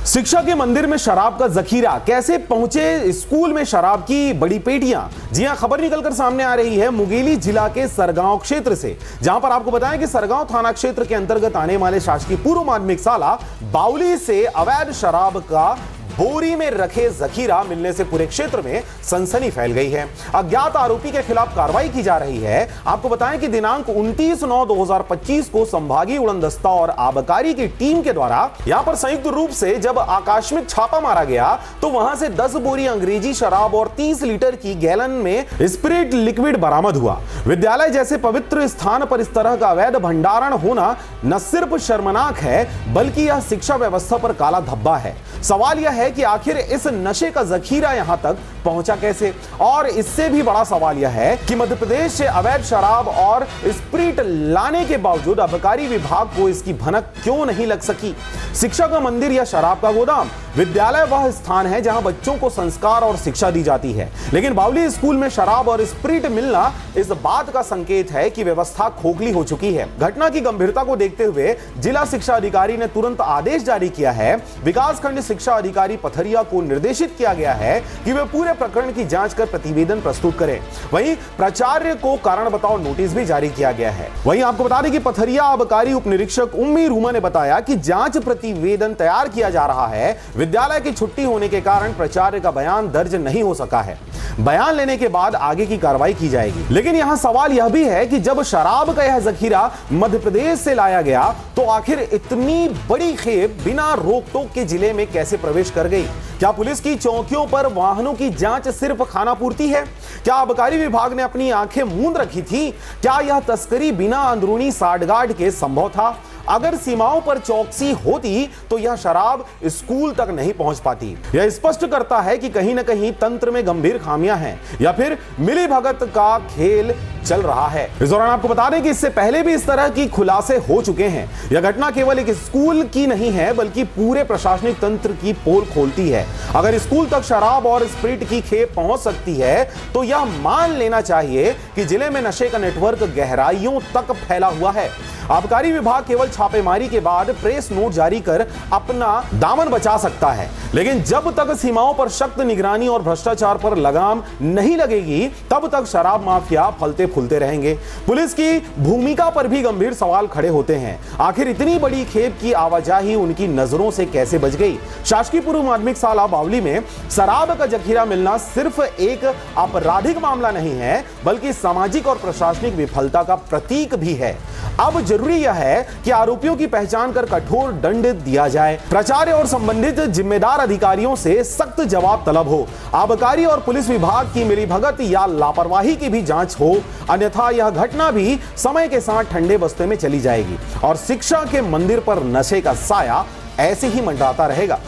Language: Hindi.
शिक्षा के मंदिर में शराब का जखीरा, कैसे पहुंचे स्कूल में शराब की बड़ी पेटियां। जी हां, खबर निकलकर सामने आ रही है मुंगेली जिला के सरगांव क्षेत्र से, जहां पर आपको बताएं कि सरगांव थाना क्षेत्र के अंतर्गत आने वाले शासकीय पूर्व माध्यमिक शाला बावली से अवैध शराब का बोरी में रखे जखीरा मिलने से पूरे क्षेत्र में सनसनी फैल गई है। अज्ञात आरोपी के खिलाफ कार्रवाई की जा रही है। आपको बताएं कि दिनांक 29/9/2025 को संभागीय उड़नदस्ता और आबकारी की टीम के द्वारा यहां पर संयुक्त रूप से जब आकस्मिक छापा मारा गया तो वहां से 10 बोरी अंग्रेजी शराब और 30 लीटर की गैलन में स्पिरिट लिक्विड बरामद हुआ। विद्यालय जैसे पवित्र स्थान पर इस तरह का अवैध भंडारण होना न सिर्फ शर्मनाक है बल्कि यह शिक्षा व्यवस्था पर काला धब्बा है। सवाल यह है कि आखिर इस नशे का जखीरा यहां तक पहुंचा कैसे, और इससे भी बड़ा सवाल यह है कि मध्य प्रदेश से अवैध शराब और स्प्रिट लाने के बावजूद आबकारी विभाग को इसकी भनक क्यों नहीं लग सकी। शिक्षा का मंदिर या शराब का गोदाम। विद्यालय वह स्थान है जहां बच्चों को संस्कार और शिक्षा दी जाती है, लेकिन बावली स्कूल में शराब और स्प्रिट मिलना इस बात का संकेत है कि व्यवस्था खोखली हो चुकी है। घटना की गंभीरता को देखते हुए जिला शिक्षा अधिकारी ने तुरंत आदेश जारी किया है। विकासखंड शिक्षा अधिकारी पथरिया को निर्देशित किया गया है कि वे पूरे प्रकरण की जांच कर प्रतिवेदन प्रस्तुत करें। वहीं प्राचार्य को कारण बताओ नोटिस भी जारी किया गया है। वहीं आपको बता दें कि पथरिया आबकारी उप निरीक्षक उम्मी रूमा ने बताया कि जांच प्रतिवेदन तैयार किया जा रहा है। विद्यालय की छुट्टी होने के कारण प्राचार्य का बयान दर्ज नहीं हो सका है। बयान लेने के बाद आगे की कार्रवाई की जाएगी। लेकिन यहां सवाल यह भी है कि जब शराब का यह जखीरा मध्य प्रदेश से लाया गया तो आखिर इतनी बड़ी खेप बिना रोक टोक के जिले में कैसे प्रवेश कर गई। क्या पुलिस की चौकियों पर वाहनों की जांच सिर्फ खानापूर्ति है? क्या आबकारी विभाग ने अपनी आंखें मूंद रखी थी? क्या यह तस्करी बिना अंदरूनी साठगांठ के संभव था? अगर सीमाओं पर चौकसी होती तो यह शराब स्कूल तक नहीं पहुंच पाती। यह स्पष्ट करता है कि कहीं न कहीं तंत्र में गंभीर खामियां हैं या फिर मिलीभगत का खेल चल रहा है। इस दौरान आपको बता दें कि इससे पहले भी इस तरह की खुलासे हो चुके हैं। यह घटना केवल एक स्कूल की नहीं है बल्कि पूरे प्रशासनिक तंत्र की पोल खोलती है। अगर स्कूल तक शराब और स्प्रिट की खेप पहुंच सकती है तो यह मान लेना चाहिए कि जिले में नशे का नेटवर्क गहराइयों तक फैला हुआ है। आबकारी विभाग केवल छापेमारी के बाद प्रेस नोट जारी कर अपना दामन बचा सकता है, लेकिन जब तक सीमाओं पर सख्त निगरानी और भ्रष्टाचार पर लगाम नहीं लगेगी तब तक शराब माफिया फलते फूलते रहेंगे। पुलिस की भूमिका पर भी गंभीर सवाल खड़े होते हैं। आखिर इतनी बड़ी खेप की आवाजाही उनकी नजरों से कैसे बच गई? शासकीय पूर्व माध्यमिक शाला बावली में शराब का जखीरा मिलना सिर्फ एक आपराधिक मामला नहीं है बल्कि सामाजिक और प्रशासनिक विफलता का प्रतीक भी है। अब जरूरी यह है कि आरोपियों की पहचान कर कठोर दंड दिया जाए। प्राचार्य और संबंधित जिम्मेदार अधिकारियों से सख्त जवाब तलब हो। आबकारी और पुलिस विभाग की मिलीभगत या लापरवाही की भी जांच हो, अन्यथा यह घटना भी समय के साथ ठंडे बस्ते में चली जाएगी और शिक्षा के मंदिर पर नशे का साया ऐसे ही मंडराता रहेगा।